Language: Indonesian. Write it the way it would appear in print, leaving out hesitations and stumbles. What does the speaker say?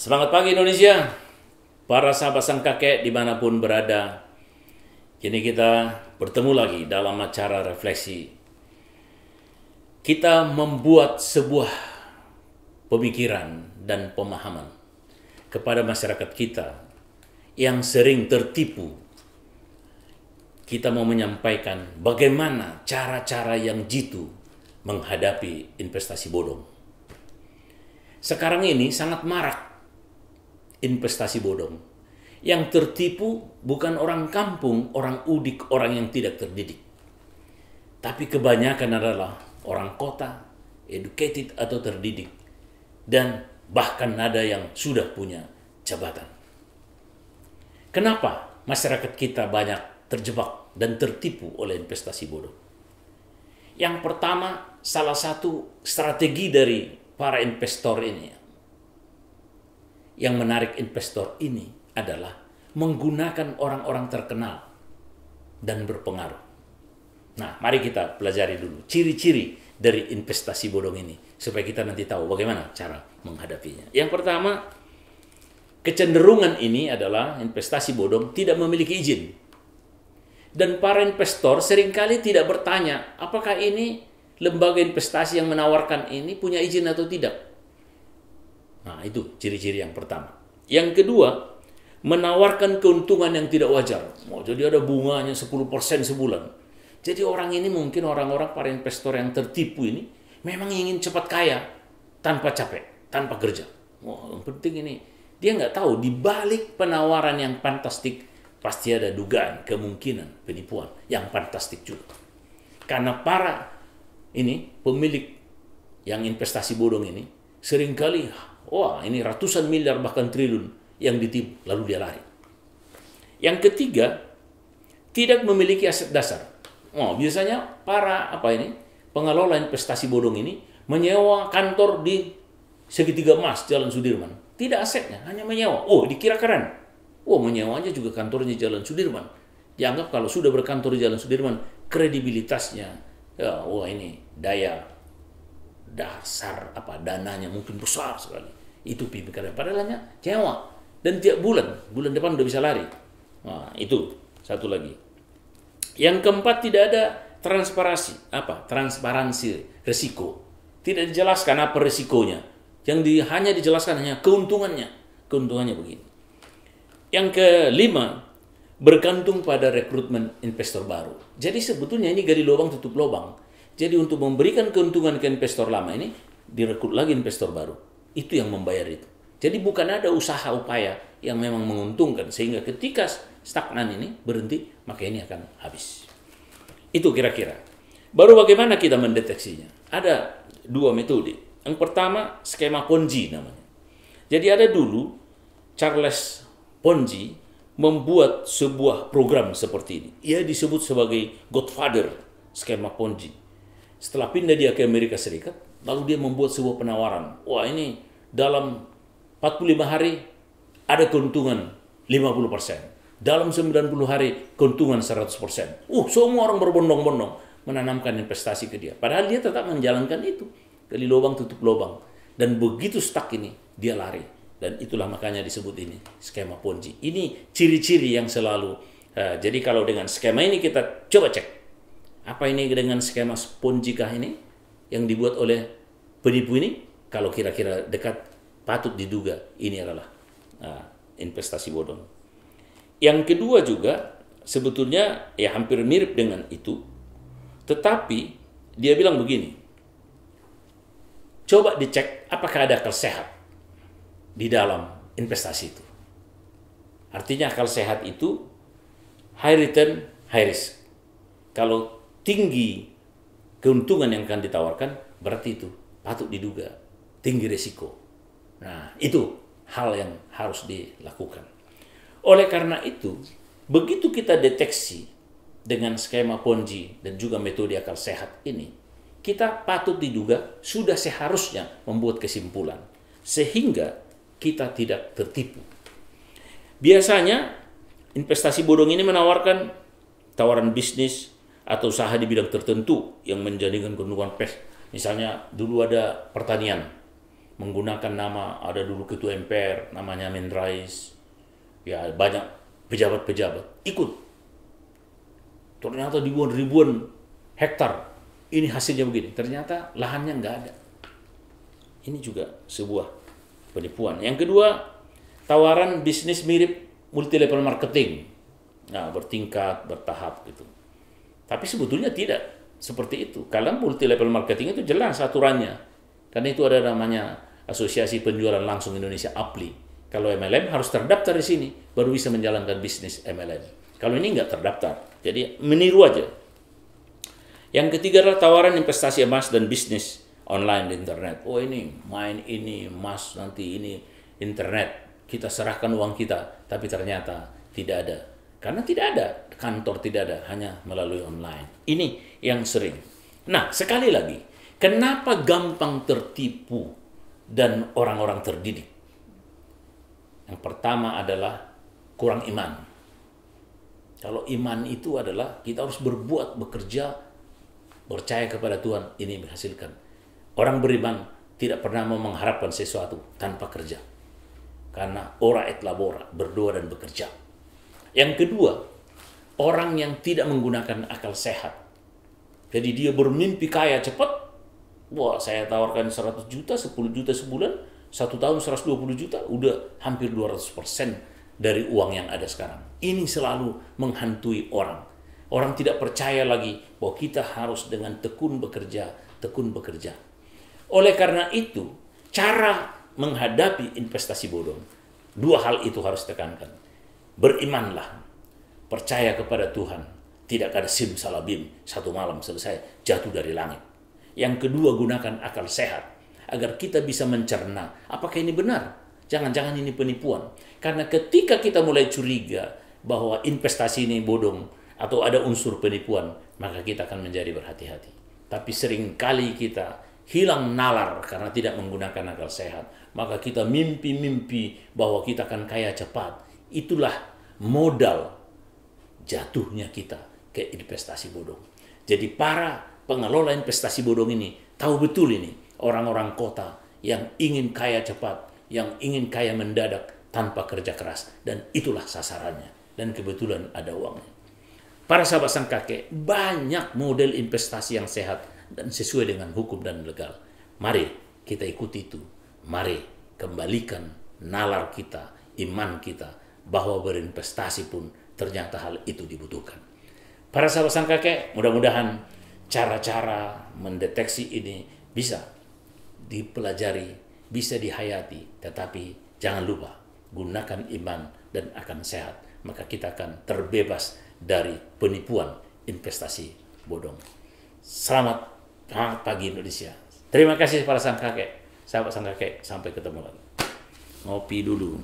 Selamat pagi Indonesia, para sahabat sang kakek dimanapun berada. Kini kita bertemu lagi dalam acara refleksi. Kita membuat sebuah pemikiran dan pemahaman kepada masyarakat kita yang sering tertipu. Kita mau menyampaikan bagaimana cara-cara yang jitu menghadapi investasi bodong. Sekarang ini sangat marak investasi bodong. Yang tertipu bukan orang kampung, orang udik, orang yang tidak terdidik. Tapi kebanyakan adalah orang kota, educated atau terdidik. Dan bahkan ada yang sudah punya jabatan. Kenapa masyarakat kita banyak terjebak dan tertipu oleh investasi bodong? Yang pertama, salah satu strategi dari para investor ini, yang menarik investor ini adalah menggunakan orang-orang terkenal dan berpengaruh. Nah, mari kita pelajari dulu ciri-ciri dari investasi bodong ini supaya kita nanti tahu bagaimana cara menghadapinya. Yang pertama, kecenderungan ini adalah investasi bodong tidak memiliki izin. Dan para investor seringkali tidak bertanya apakah ini lembaga investasi yang menawarkan ini punya izin atau tidak. Nah, itu ciri-ciri yang pertama. Yang kedua, menawarkan keuntungan yang tidak wajar. Jadi ada bunganya 10% sebulan. Jadi orang ini mungkin orang-orang para investor yang tertipu ini memang ingin cepat kaya tanpa capek, tanpa kerja. Yang penting ini dia nggak tahu di balik penawaran yang fantastik pasti ada dugaan, kemungkinan penipuan yang fantastik juga. Karena para pemilik yang investasi bodong ini seringkali ini ratusan miliar bahkan triliun yang ditipu, lalu dia lari. Yang ketiga, tidak memiliki aset dasar. Biasanya para pengelola investasi bodong ini menyewa kantor di segitiga emas Jalan Sudirman. Tidak asetnya, hanya menyewa. Dikira keren. Menyewa aja juga kantornya Jalan Sudirman. Dianggap kalau sudah berkantor di Jalan Sudirman, kredibilitasnya, ini daya dasar dananya mungkin besar sekali. Itu pemikiran. Padahal hanya nyewa. Dan tiap bulan depan udah bisa lari. Itu satu lagi. Yang keempat, tidak ada transparansi risiko. Tidak dijelaskan apa risikonya. Hanya dijelaskan hanya keuntungannya. Keuntungannya begini. Yang kelima, bergantung pada rekrutmen investor baru. Jadi sebetulnya ini gali lubang tutup lubang. Jadi untuk memberikan keuntungan ke investor lama ini, direkrut lagi investor baru. Itu yang membayar itu. Jadi bukan ada usaha upaya yang memang menguntungkan. Sehingga ketika stagnan ini berhenti, maka ini akan habis. Itu kira-kira. Baru bagaimana kita mendeteksinya? Ada dua metode. Yang pertama, skema Ponzi namanya. Jadi ada dulu Charles Ponzi membuat sebuah program seperti ini. Ia disebut sebagai Godfather skema Ponzi. Setelah pindah dia ke Amerika Serikat, lalu dia membuat sebuah penawaran. Ini dalam 45 hari ada keuntungan 50%. Dalam 90 hari keuntungan 100%. Semua orang berbondong-bondong menanamkan investasi ke dia. Padahal dia tetap menjalankan itu. Gali lubang tutup lubang. Dan begitu stuck ini, dia lari. Dan itulah makanya disebut ini skema Ponzi. Ini ciri-ciri yang selalu. Jadi kalau dengan skema ini kita coba cek. Apa ini dengan skema Ponzi kah ini yang dibuat oleh penipu ini? Kalau kira-kira dekat, patut diduga ini adalah investasi bodong. Yang kedua juga sebetulnya hampir mirip dengan itu. Tetapi dia bilang begini. Coba dicek apakah ada akal sehat di dalam investasi itu. Artinya akal sehat itu high return, high risk. Kalau tinggi keuntungan yang akan ditawarkan, berarti itu patut diduga tinggi risiko. Nah, itu hal yang harus dilakukan. Oleh karena itu, begitu kita deteksi dengan skema Ponzi dan juga metode akal sehat ini, kita patut diduga sudah seharusnya membuat kesimpulan sehingga kita tidak tertipu. Biasanya investasi bodong ini menawarkan tawaran bisnis atau usaha di bidang tertentu yang menjadikan keuntungan. Misalnya dulu ada pertanian, menggunakan nama, ada dulu ketua MPR namanya Amin Rais, ya banyak pejabat-pejabat ikut. Ternyata ribuan hektar, ini hasilnya begini. Ternyata lahannya nggak ada. Ini juga sebuah penipuan. Yang kedua, tawaran bisnis mirip multi level marketing. Nah, bertingkat, bertahap gitu. Tapi sebetulnya tidak seperti itu. Kalau multi level marketing itu jelas aturannya. Karena itu ada namanya Asosiasi Penjualan Langsung Indonesia, APLI. Kalau MLM harus terdaftar di sini, baru bisa menjalankan bisnis MLM. Kalau ini nggak terdaftar, jadi meniru aja. Yang ketiga adalah tawaran investasi emas dan bisnis online di internet. Oh ini, main ini, emas, nanti ini, internet. Kita serahkan uang kita, tapi ternyata tidak ada. Karena tidak ada, kantor tidak ada, hanya melalui online. Ini yang sering. Nah, sekali lagi, kenapa gampang tertipu dan orang-orang terdidik? Yang pertama adalah kurang iman. Kalau iman itu adalah kita harus berbuat, bekerja, percaya kepada Tuhan, ini menghasilkan. Orang beriman tidak pernah mau mengharapkan sesuatu tanpa kerja. Karena ora et labora, berdoa dan bekerja. Yang kedua, orang yang tidak menggunakan akal sehat. Jadi dia bermimpi kaya cepat. Wah, saya tawarkan 100 juta, 10 juta sebulan, 1 tahun 120 juta, udah hampir 200% dari uang yang ada sekarang. Ini selalu menghantui orang. Orang tidak percaya lagi bahwa kita harus dengan tekun bekerja, tekun bekerja. Oleh karena itu, cara menghadapi investasi bodong, dua hal itu harus tekankan. Berimanlah, percaya kepada Tuhan, tidak ada simsalabim, satu malam selesai, jatuh dari langit. Yang kedua, gunakan akal sehat agar kita bisa mencerna apakah ini benar, jangan-jangan ini penipuan. Karena ketika kita mulai curiga bahwa investasi ini bodong atau ada unsur penipuan, maka kita akan menjadi berhati-hati. Tapi seringkali kita hilang nalar karena tidak menggunakan akal sehat. Maka kita mimpi-mimpi bahwa kita akan kaya cepat. Itulah modal jatuhnya kita ke investasi bodong. Jadi para pengelola investasi bodong ini tahu betul ini orang-orang kota yang ingin kaya cepat, yang ingin kaya mendadak tanpa kerja keras, dan itulah sasarannya. Dan kebetulan ada uangnya. Para sahabat sang kakek, banyak model investasi yang sehat dan sesuai dengan hukum dan legal. Mari kita ikuti itu. Mari kembalikan nalar kita, iman kita, bahwa berinvestasi pun ternyata hal itu dibutuhkan. Para sahabat sang kakek, mudah-mudahan cara-cara mendeteksi ini bisa dipelajari, bisa dihayati, tetapi jangan lupa gunakan iman dan akan sehat, maka kita akan terbebas dari penipuan investasi bodong. Selamat pagi Indonesia. Terima kasih para sang kakek, sahabat sang kakek, sampai ketemu lagi. Ngopi dulu.